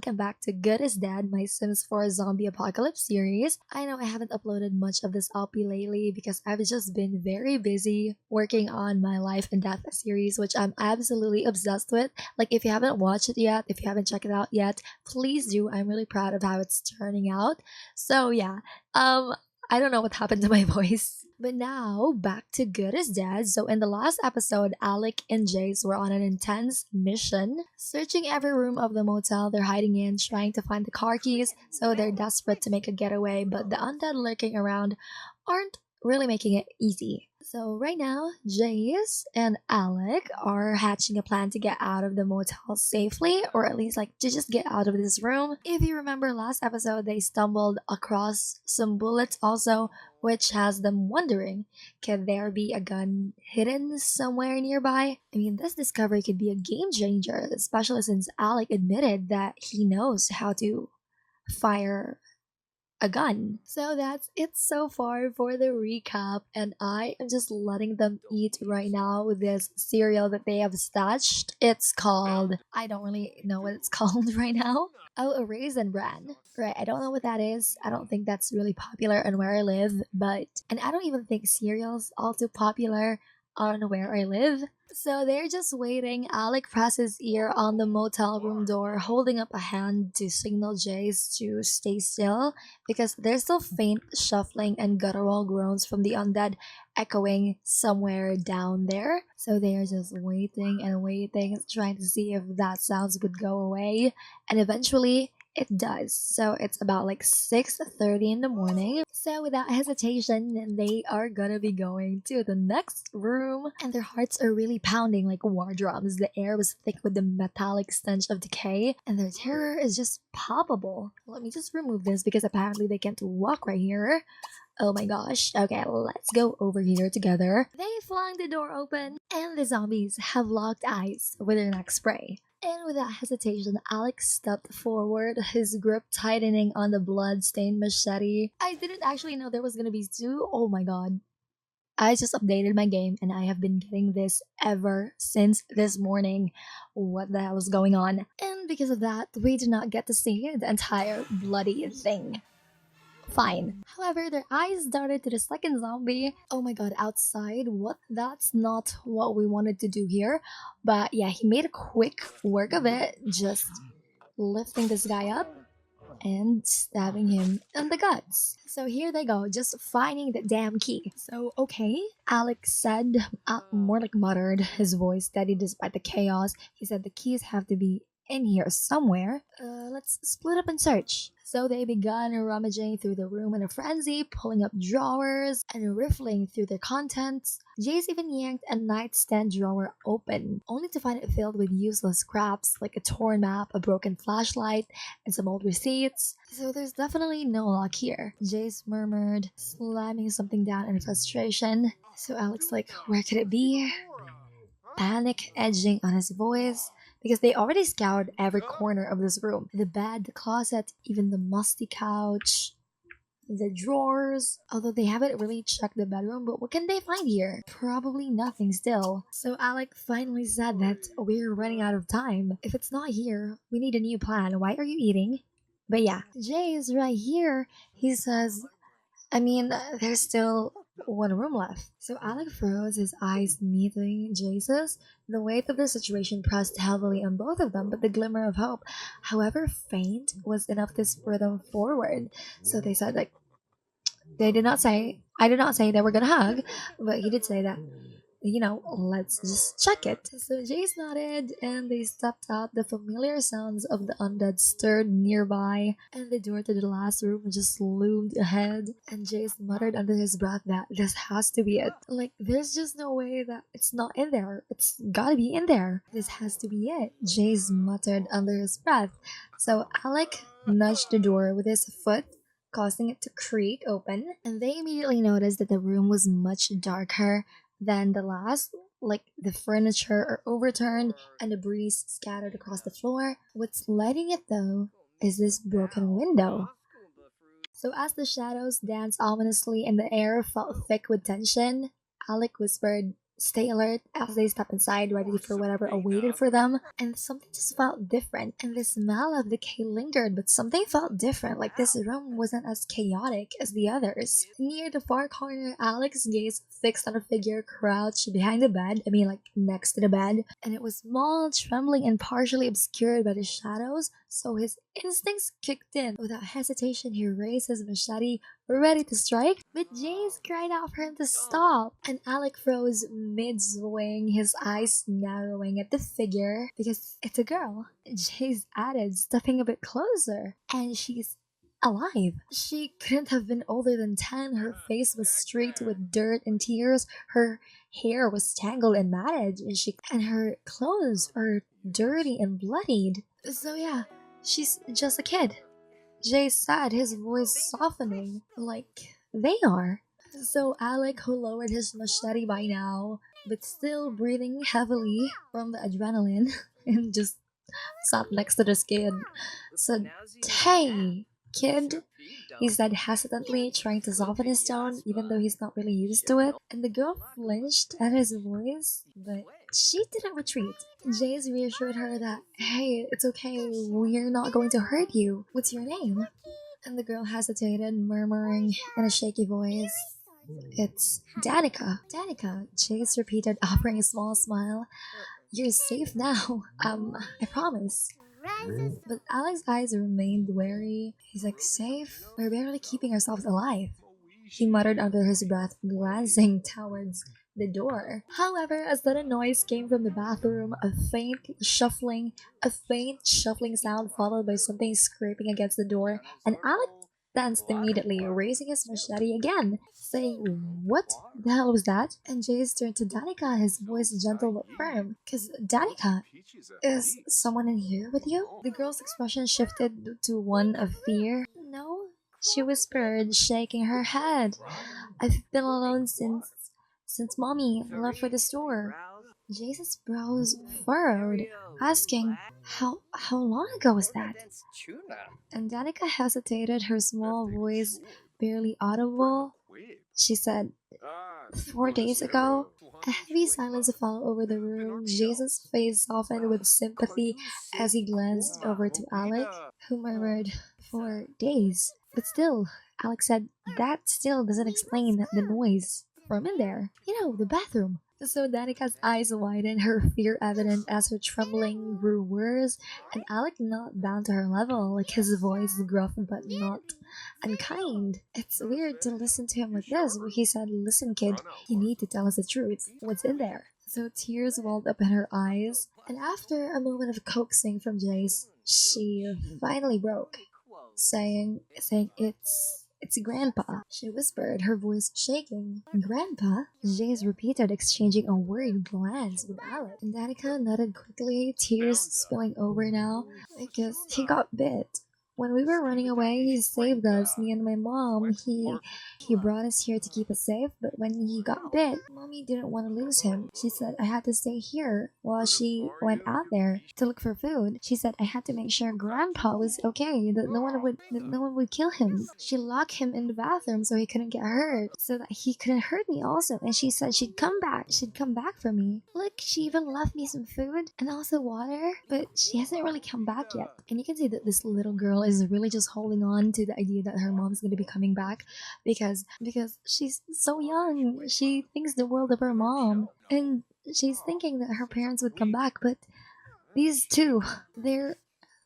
welcome back to Good as Dead, my Sims 4 zombie apocalypse series. I know I haven't uploaded much of this LP lately because I've just been very busy working on my Life and Death series, which I'm absolutely obsessed with. Like, if you haven't watched it yet, if you haven't checked it out yet, please do. I'm really proud of how it's turning out. So, yeah, I don't know what happened to my voice. But now, back to Good as Dead. So, in the last episode, Alec and Jace were on an intense mission, searching every room of the motel they're hiding in, trying to find the car keys. So, they're desperate to make a getaway, but the undead lurking around aren't really making it easy. So, right now, Jace and Alec are hatching a plan to get out of the motel safely, or at least like to just get out of this room. If you remember last episode, they stumbled across some bullets also, which has them wondering, could there be a gun hidden somewhere nearby? I mean, this discovery could be a game changer, especially since Alec admitted that he knows how to fire a gun. So that's it so far for the recap, and I am just letting them eat right now with this cereal that they have stashed. It's called, I don't really know what it's called right now. Oh, a raisin bran. Right, I don't know what that is. I don't think that's really popular on where I live, and I don't even think cereal's all too popular on where I live. So they're just waiting. Alec presses ear on the motel room door, holding up a hand to signal Jace to stay still because there's still faint shuffling and guttural groans from the undead echoing somewhere down there. So they are just waiting and waiting, trying to see if that sounds would go away. And eventually, it does. So it's about like 6:30 in the morning. So without hesitation, they are gonna be going to the next room, and their hearts are really pounding like war drums. The air was thick with the metallic stench of decay, and their terror is just palpable. Let me just remove this because apparently they can't walk right here. Oh my gosh. Okay, let's go over here together. They flung the door open, and the zombies have locked eyes with their next spray. And without hesitation, Alex stepped forward, his grip tightening on the blood-stained machete. I didn't actually know there was gonna be two. Oh my god. I just updated my game and I have been getting this ever since this morning. What the hell is going on? And because of that, we do not get to see the entire bloody thing. Fine. However, their eyes darted to the second zombie. Oh my god, outside? What? That's not what we wanted to do here. But yeah, he made a quick work of it, just lifting this guy up and stabbing him in the guts. So here they go, just finding the damn key. So, okay, Alex said, more like muttered, his voice steady despite the chaos. He said the keys have to be in here somewhere. Let's split up and search. So they began rummaging through the room in a frenzy, pulling up drawers and riffling through their contents. Jace even yanked a nightstand drawer open, only to find it filled with useless scraps like a torn map, a broken flashlight, and some old receipts. So there's definitely no luck here, Jace murmured, slamming something down in frustration. So Alex like, where could it be? Panic edging on his voice, because they already scoured every corner of this room. The bed, the closet, even the musty couch, the drawers. Although they haven't really checked the bedroom, but what can they find here? Probably nothing still. So Alec finally said that we're running out of time. If it's not here, we need a new plan. Why are you eating? But yeah, Jay is right here. He says, there's still one room left. So Alec froze, his eyes meeting Jace's. The weight of the situation pressed heavily on both of them, but the glimmer of hope, however faint, was enough to spur them forward. So they said, like, I did not say they were gonna hug, but he did say that, let's just check it. So Jace nodded and they stepped out. The familiar sounds of the undead stirred nearby, and the door to the last room just loomed ahead. And Jace muttered under his breath that this has to be it. Like, there's just no way that it's not in there. It's gotta be in there. This has to be it, Jace muttered under his breath. So Alec nudged the door with his foot, causing it to creak open, and they immediately noticed that the room was much darker than the last. Like, the furniture are overturned and debris scattered across the floor. What's lighting it though is this broken window. So as the shadows danced ominously and the air felt thick with tension, Alec whispered, stay alert as they step inside, ready for whatever awaited for them. And something just felt different, and the smell of decay lingered, but something felt different, like this room wasn't as chaotic as the others. Near the far corner, Alex's gaze fixed on a figure crouched behind the bed, like next to the bed, and it was small, trembling, and partially obscured by the shadows, so his instincts kicked in. Without hesitation, he raised his machete, ready to strike, but Jace cried out for him to stop, and Alec froze mid-swing, his eyes narrowing at the figure, because it's a girl. Jace added, stepping a bit closer, and she's alive. She couldn't have been older than 10. Her face was streaked with dirt and tears. Her hair was tangled and matted, and her clothes are dirty and bloodied. So yeah, she's just a kid. Jay said, his voice softening, like they are. So Alec, who lowered his machete by now, but still breathing heavily from the adrenaline, and just sat next to this kid, said, "Hey, kid," he said hesitantly, trying to soften his tone, even though he's not really used to it. And the girl flinched at his voice, but she didn't retreat. Jace reassured her that, "Hey, it's okay, we're not going to hurt you. What's your name?" And the girl hesitated, murmuring in a shaky voice, "It's Danica." "Danica," Jace repeated, offering a small smile. "You're safe now. I promise." But Alex's eyes remained wary. He's like, "Safe? We're barely keeping ourselves alive," he muttered under his breath, glancing towards the door. However, a sudden noise came from the bathroom, a faint shuffling sound followed by something scraping against the door, and Alex danced immediately, raising his machete again, saying, "What the hell was that?" And Jace turned to Danica, his voice gentle but firm. "'Cause Danica, is someone in here with you?" The girl's expression shifted to one of fear. "No," she whispered, shaking her head. "I've been alone since mommy left for the store." Jace's brows furrowed, asking, How long ago was that?" And Danica hesitated, her small voice barely audible. She said, 4 days ago." A heavy silence fell over the room. Jason's face softened with sympathy as he glanced over to Alec, who murmured, "4 days. But still," Alex said, "that still doesn't explain the noise from in there. The bathroom." So Danica's eyes widened, her fear evident as her trembling grew worse, and Alec knelt down to her level, like his voice gruff but not unkind. "It's weird to listen to him like this," he said. "Listen, kid, you need to tell us the truth. What's in there?" So tears welled up in her eyes, and after a moment of coaxing from Jace, she finally broke, saying it's Grandpa," she whispered, her voice shaking. "Grandpa?" Jace repeated, exchanging a worried glance with Alec. And Danica nodded quickly, tears spilling over now, because he got bit. "When we were running away, he saved us, me and my mom. He brought us here to keep us safe, but when he got bit, mommy didn't want to lose him. She said I had to stay here while she went out there to look for food. She said I had to make sure Grandpa was okay, that no one would kill him. She locked him in the bathroom so he couldn't get hurt, so that he couldn't hurt me also, and she said she'd come back. She'd come back for me. Look, she even left me some food and also water, but she hasn't really come back yet." And you can see that this little girl is really just holding on to the idea that her mom's going to be coming back because she's so young. She thinks the world of her mom, and she's thinking that her parents would come back, but these two, they're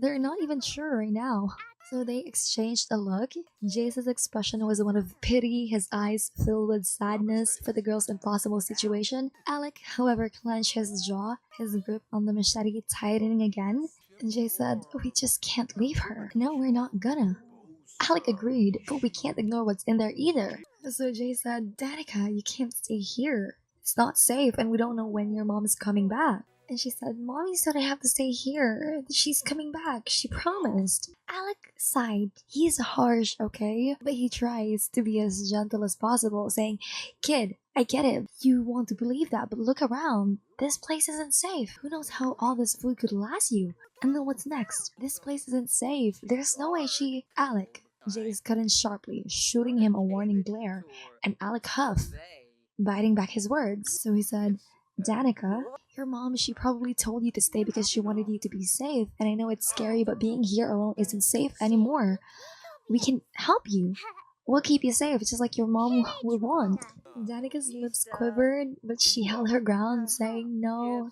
not even sure right now. So they exchanged a look. Jace's expression was one of pity, his eyes filled with sadness for the girl's impossible situation. Alec, however, clenched his jaw, his grip on the machete tightening again. And Jace said, "We just can't leave her." "No, we're not gonna." Alec agreed, "but we can't ignore what's in there either." So Jay said, "Danica, you can't stay here. It's not safe, and we don't know when your mom is coming back." And she said, "Mommy said I have to stay here. She's coming back. She promised." Alec sighed. He's harsh, okay? But he tries to be as gentle as possible, saying, "Kid, I get it. You want to believe that, but look around. This place isn't safe. Who knows how all this food could last you? And then what's next? This place isn't safe. There's no way she..." "Alec." Jace cut in sharply, shooting him a warning glare, and Alec huffed. biting back his words. So he said, Danica, your mom, she probably told you to stay because she wanted you to be safe. And I know it's scary, but being here alone isn't safe anymore. We can help you. We'll keep you safe, just like your mom would want. Danica's lips quivered, but she held her ground, saying, No,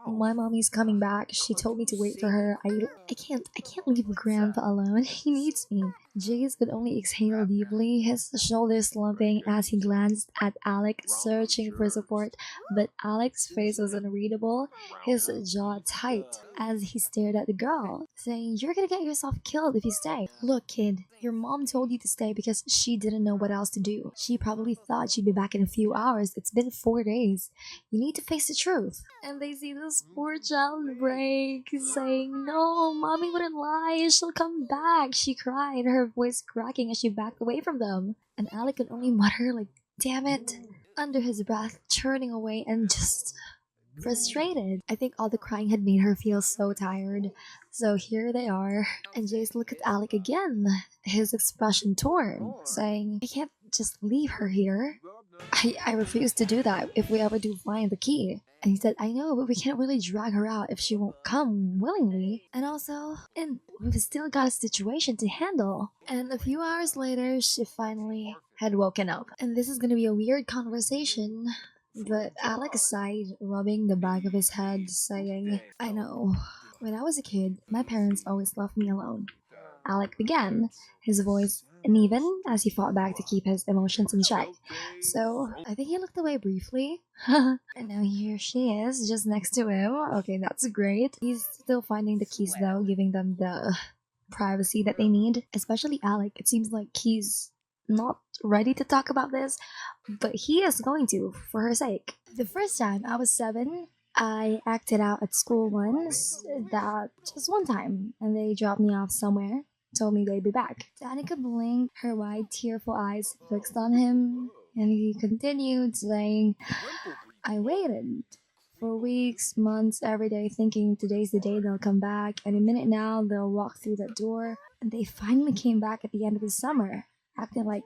my mommy's coming back. She told me to wait for her. I can't leave Grandpa alone. He needs me. Jace could only exhale deeply, his shoulders slumping as he glanced at Alec, searching for support. But Alec's face was unreadable, his jaw tight as he stared at the girl, saying, You're gonna get yourself killed if you stay. Look, kid, your mom told you to stay because she didn't know what else to do. She probably thought she'd be back in a few hours. It's been 4 days. You need to face the truth. And they see this poor child break, saying, No, mommy wouldn't lie. She'll come back. She cried, her voice cracking as she backed away from them. And Alec could only mutter, like, Damn it, under his breath, turning away and just frustrated. I think all the crying had made her feel so tired. So here they are, and Jace looked at Alec again, his expression torn, saying, I can't just leave her here. I refuse to do that if we ever do find the key. And he said, I know, but we can't really drag her out if she won't come willingly. And we've still got a situation to handle. And a few hours later, she finally had woken up. And this is gonna be a weird conversation. But Alex sighed, rubbing the back of his head, saying, I know. When I was a kid, my parents always left me alone. Alec began, his voice uneven as he fought back to keep his emotions in check. So, I think he looked away briefly. And now here she is, just next to him. Okay, that's great. He's still finding the keys though, giving them the privacy that they need. Especially Alec, it seems like he's not ready to talk about this, but he is going to, for her sake. The first time I was 7, I acted out at school once, that just one time, and they dropped me off somewhere, told me they'd be back. Danica blinked, her wide, tearful eyes fixed on him, and he continued saying, I waited for weeks, months, every day, thinking today's the day they'll come back, and a minute now they'll walk through that door, and they finally came back at the end of the summer, acting like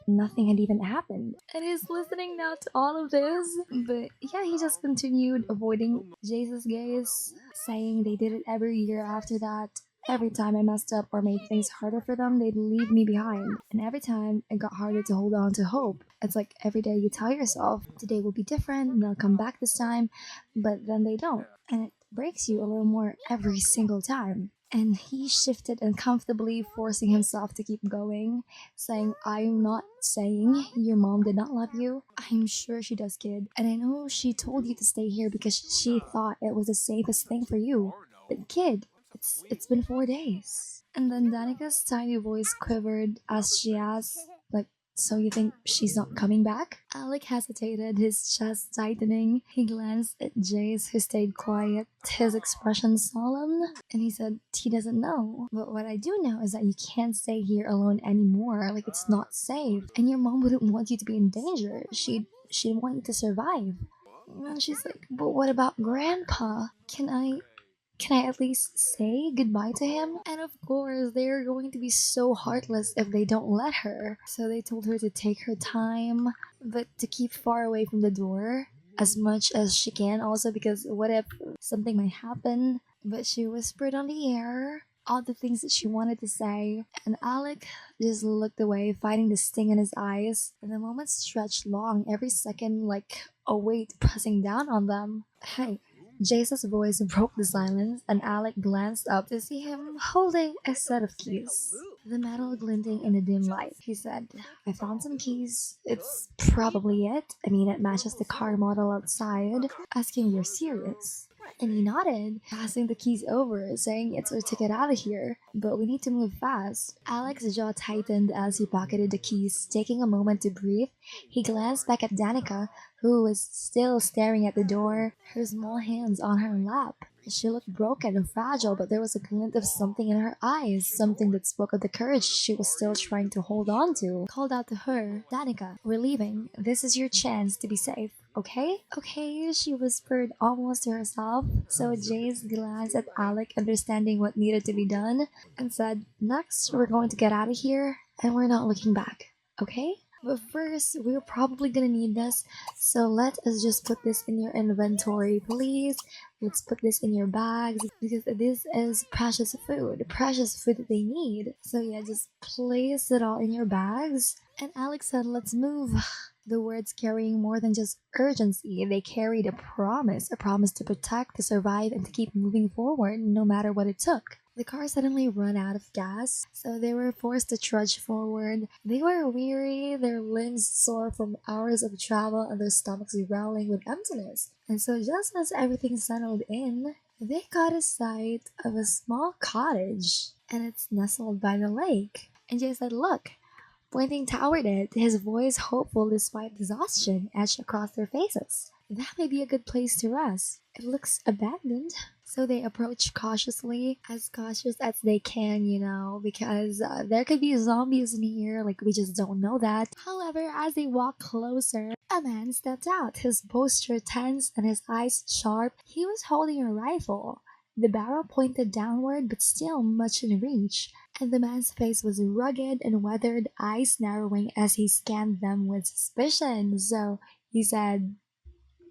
nothing had even happened. And he's listening now to all of this, but yeah, he just continued avoiding Jace's gaze, saying they did it every year after that. Every time I messed up or made things harder for them, they'd leave me behind. And every time it got harder to hold on to hope. It's like every day you tell yourself, today will be different, and they'll come back this time, but then they don't. And it breaks you a little more every single time. And he shifted uncomfortably, forcing himself to keep going, saying, I'm not saying your mom did not love you. I'm sure she does, kid. And I know she told you to stay here because she thought it was the safest thing for you. But kid, it's been 4 days. And then Danica's tiny voice quivered as she asked, like, so you think she's not coming back? Alec hesitated, his chest tightening. He glanced at Jace, who stayed quiet, his expression solemn, and he said, he doesn't know. But what I do know is that you can't stay here alone anymore. Like, it's not safe. And your mom wouldn't want you to be in danger. She'd want you to survive. And she's like, but what about Grandpa? Can I at least say goodbye to him? And of course, they're going to be so heartless if they don't let her. So they told her to take her time, but to keep far away from the door as much as she can, also because what if something might happen? But she whispered on the air all the things that she wanted to say, and Alec just looked away, fighting the sting in his eyes. And the moments stretched long, every second like a weight pressing down on them. Hey. Jace's voice broke the silence, and Alec glanced up to see him holding a set of keys, the metal glinting in the dim light. He said, I found some keys. It's probably it. I mean, it matches the car model outside. Asking, you're serious? And he nodded, passing the keys over, saying it's our ticket out of here, but we need to move fast. Alex's jaw tightened as he pocketed the keys, taking a moment to breathe. He glanced back at Danica, who was still staring at the door, her small hands on her lap. She looked broken and fragile, but there was a glint of something in her eyes, something that spoke of the courage she was still trying to hold on to. Called out to her, Danica, we're leaving. This is your chance to be safe. Okay? Okay, she whispered almost to herself. So Jace glanced at Alec, understanding what needed to be done, and said, next, we're going to get out of here, and we're not looking back. Okay? But first, we're probably gonna need this, so let us just put this in your inventory, please. Let's put this in your bags because this is precious food that they need. So yeah, just place it all in your bags. And Alex said, let's move. The words carrying more than just urgency, they carried a promise to protect, to survive, and to keep moving forward no matter what it took. The car suddenly ran out of gas, so they were forced to trudge forward. They were weary, their limbs sore from hours of travel, and their stomachs growling with emptiness. And so, just as everything settled in, they caught a sight of a small cottage, and it's nestled by the lake. And Jay said, look, pointing toward it, his voice hopeful despite exhaustion, etched across their faces. That may be a good place to rest. It looks abandoned. So they approach cautiously, as cautious as they can, because there could be zombies in here, like we just don't know that. However, as they walk closer, a man stepped out, his posture tense and his eyes sharp. He was holding a rifle. The barrel pointed downward, but still much in reach, and the man's face was rugged and weathered, eyes narrowing as he scanned them with suspicion. So he said,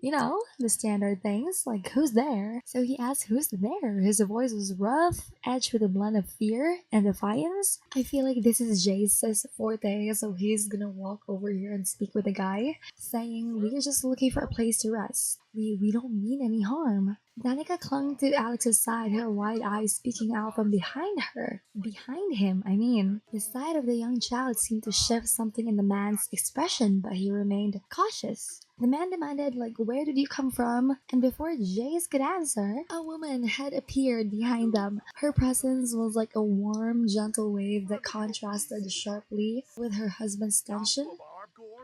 the standard things, like who's there? So he asked who's there. His voice was rough, edged with a blend of fear and defiance. I feel like this is Jace's forte, so he's gonna walk over here and speak with the guy, saying, we're just looking for a place to rest. We don't mean any harm. Danica clung to Alex's side, her wide eyes speaking out from behind her. Behind him, I mean. The sight of the young child seemed to shift something in the man's expression, but he remained cautious. The man demanded, where did you come from? And before Jace could answer, a woman had appeared behind them. Her presence was like a warm, gentle wave that contrasted sharply with her husband's tension.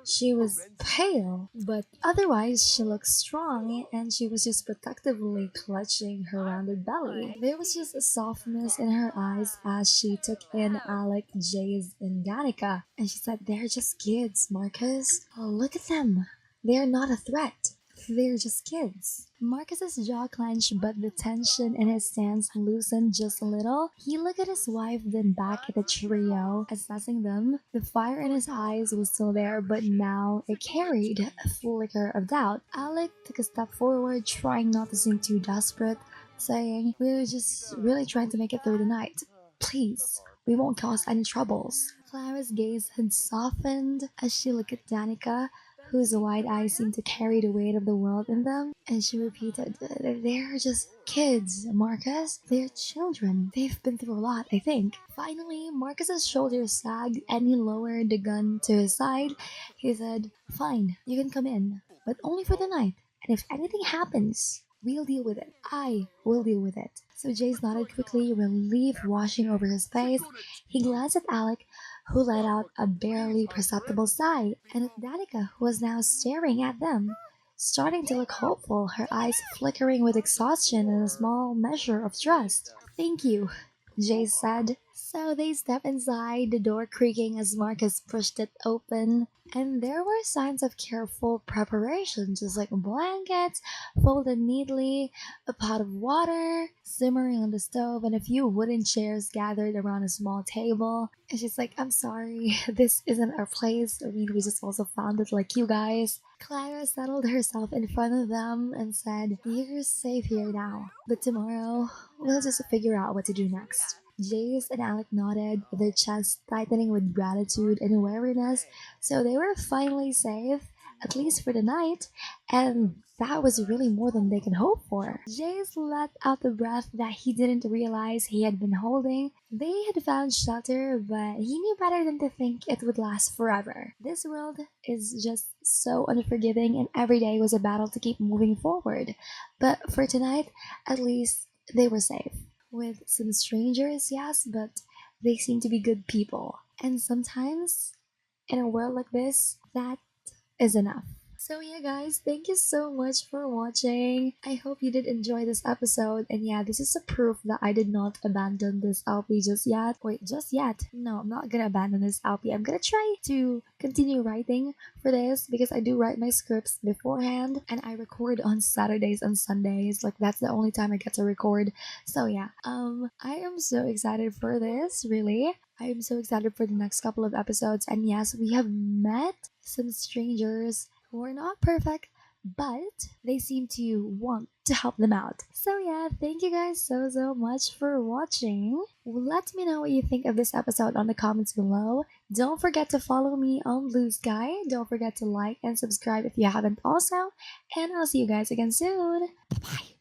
She was pale, but otherwise she looked strong, and she was just protectively clutching her rounded belly. There was just a softness in her eyes as she took in Alec, Jace, and Danica, and she said, they're just kids, Marcus. Oh, look at them. They're not a threat. They're just kids. Marcus's jaw clenched, but the tension in his stance loosened just a little. He looked at his wife, then back at the trio, assessing them. The fire in his eyes was still there, but now it carried a flicker of doubt. Alec took a step forward, trying not to seem too desperate, saying, we're just really trying to make it through the night. Please, we won't cause any troubles. Clara's gaze had softened as she looked at Danica, whose wide eyes seemed to carry the weight of the world in them, and she repeated, they're just kids, Marcus. They're children. They've been through a lot, I think. Finally, Marcus's shoulders sagged and he lowered the gun to his side. He said, fine, you can come in, but only for the night, and if anything happens, we'll deal with it. I will deal with it. So Jace nodded quickly, relief washing over his face. He glanced at Alec, who let out a barely perceptible sigh, and at Danica, who was now staring at them, starting to look hopeful, her eyes flickering with exhaustion and a small measure of trust. Thank you, Jace said. So they stepped inside, the door creaking as Marcus pushed it open, and there were signs of careful preparation, just like blankets folded neatly, a pot of water simmering on the stove, and a few wooden chairs gathered around a small table. And she's like, I'm sorry, this isn't our place. I mean, we just also found it like you guys. Clara settled herself in front of them and said, you're safe here now, but tomorrow we'll just figure out what to do next. Jace and Alec nodded, their chests tightening with gratitude and wariness, so they were finally safe, at least for the night, and that was really more than they could hope for. Jace let out the breath that he didn't realize he had been holding. They had found shelter, but he knew better than to think it would last forever. This world is just so unforgiving, and every day was a battle to keep moving forward. But for tonight, at least they were safe. With some strangers, yes, but they seem to be good people. And sometimes, in a world like this, that is enough. So yeah guys, thank you so much for watching. I hope you did enjoy this episode, and yeah, this is a proof that I did not abandon this LP just yet. Wait, just yet? No, I'm not gonna abandon this LP. I'm gonna try to continue writing for this because I do write my scripts beforehand and I record on Saturdays and Sundays. Like that's the only time I get to record. So yeah, I am so excited for this, really. I am so excited for the next couple of episodes. And yes, we have met some strangers who are not perfect, but they seem to want to help them out. So yeah, thank you guys so much for watching. Let me know what you think of this episode on the comments below. Don't forget to follow me on Blue Sky. Don't forget to like and subscribe if you haven't also. And I'll see you guys again soon. Bye bye.